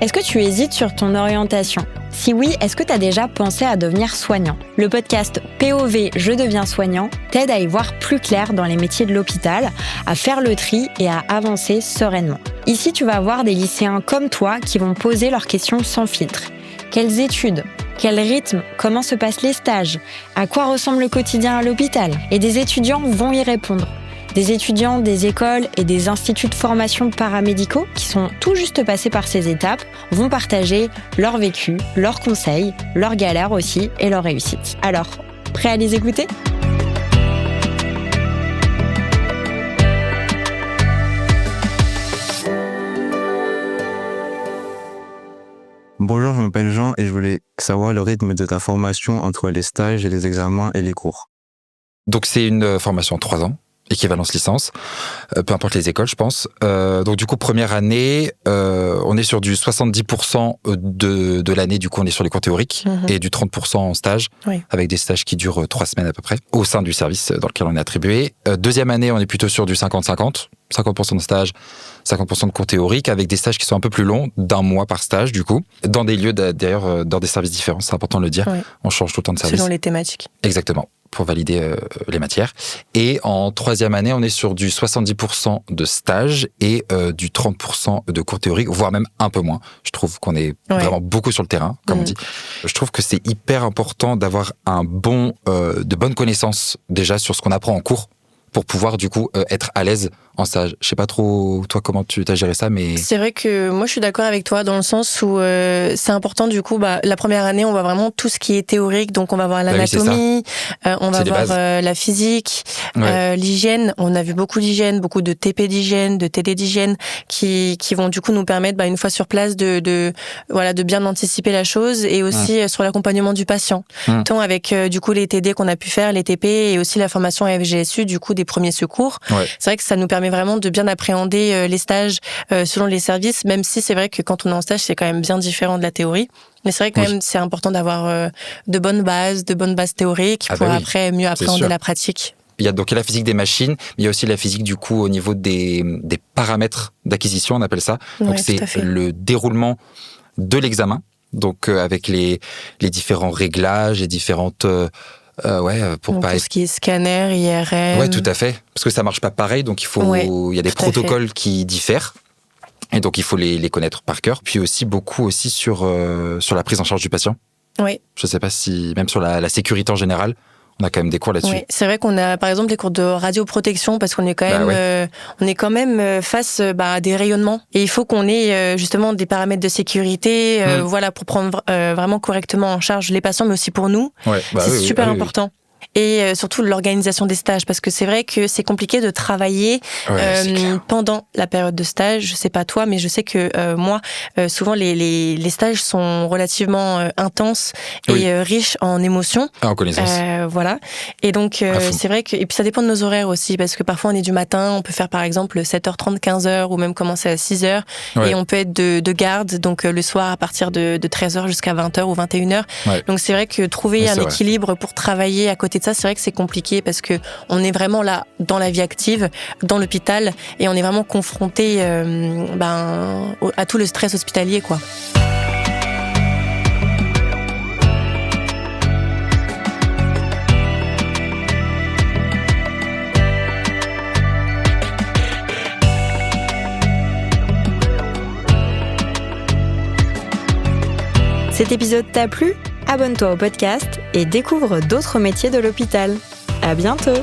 Est-ce que tu hésites sur ton orientation ? Si oui, est-ce que tu as déjà pensé à devenir soignant ? Le podcast POV Je deviens soignant t'aide à y voir plus clair dans les métiers de l'hôpital, à faire le tri et à avancer sereinement. Ici, tu vas avoir des lycéens comme toi qui vont poser leurs questions sans filtre. Quelles études ? Quel rythme ? Comment se passent les stages ? À quoi ressemble le quotidien à l'hôpital ? Et des étudiants vont y répondre. Des étudiants des écoles et des instituts de formation paramédicaux qui sont tout juste passés par ces étapes vont partager leur vécu, leurs conseils, leurs galères aussi et leurs réussites. Alors, prêt à les écouter ? Bonjour, je m'appelle Jean et je voulais savoir le rythme de ta formation entre les stages et les examens et les cours. Donc c'est une formation en 3 ans, équivalence licence, peu importe les écoles, je pense. Donc du coup, première année, on est sur du 70% de l'année, du coup on est sur les cours théoriques, et du 30% en stage, avec des stages qui durent 3 semaines à peu près, au sein du service dans lequel on est attribué. Deuxième année, on est plutôt sur du 50-50, 50% de stage, 50% de cours théoriques, avec des stages qui sont un peu plus longs, d'1 mois par stage du coup, dans des lieux d'ailleurs, dans des services différents, c'est important de le dire, on change tout le temps de service. Selon les thématiques. Exactement, pour valider les matières. Et en 3e année, on est sur du 70% de stage et du 30% de cours théoriques, voire même un peu moins. Je trouve qu'on est vraiment beaucoup sur le terrain, comme on dit. Je trouve que c'est hyper important d'avoir de bonnes connaissances déjà sur ce qu'on apprend en cours, pour pouvoir du coup être à l'aise en stage. Je sais pas trop toi comment tu as géré ça, mais c'est vrai que moi je suis d'accord avec toi dans le sens où c'est important du coup. La première année on va vraiment tout ce qui est théorique, donc on va voir l'anatomie, on va voir la physique, l'hygiène. On a vu beaucoup d'hygiène, beaucoup de TP d'hygiène, de TD d'hygiène qui vont du coup nous permettre une fois sur place de bien anticiper la chose et aussi sur l'accompagnement du patient. Tant avec du coup les TD qu'on a pu faire, les TP et aussi la formation FGSU du coup des premiers secours. C'est vrai que ça nous permet vraiment de bien appréhender les stages selon les services, même si c'est vrai que quand on est en stage, c'est quand même bien différent de la théorie. Mais c'est vrai que quand même, c'est important d'avoir de bonnes bases théoriques pour après mieux appréhender la pratique. Il y a donc la physique des machines, mais il y a aussi la physique du coup au niveau des paramètres d'acquisition, on appelle ça. Donc c'est le déroulement de l'examen, donc avec les différents réglages, les différentes pour donc, pas tout ce qui est scanner, IRM. Ouais, tout à fait. Parce que ça marche pas pareil, donc il y a des protocoles qui diffèrent. Et donc il faut les connaître par cœur. Puis aussi beaucoup sur la prise en charge du patient. Oui. Je sais pas si même sur la sécurité en général, on a quand même des cours là-dessus. Oui, c'est vrai qu'on a par exemple des cours de radioprotection parce qu'on est quand même face à des rayonnements et il faut qu'on ait justement des paramètres de sécurité pour prendre vraiment correctement en charge les patients mais aussi pour nous. C'est super important. Et surtout l'organisation des stages, parce que c'est vrai que c'est compliqué de travailler pendant la période de stage. Je sais pas toi, mais je sais que moi, souvent les stages sont relativement intenses et riches en émotions. En connaissances. Et donc c'est vrai que et puis ça dépend de nos horaires aussi, parce que parfois on est du matin, on peut faire par exemple 7h30, 15h ou même commencer à 6h et on peut être de garde, donc le soir à partir de 13h jusqu'à 20h ou 21h. Donc c'est vrai que trouver un équilibre pour travailler à côté de ça, c'est vrai que c'est compliqué parce que on est vraiment là dans la vie active, dans l'hôpital et on est vraiment confronté à tout le stress hospitalier, quoi. Cet épisode t'a plu ? Abonne-toi au podcast et découvre d'autres métiers de l'hôpital. À bientôt!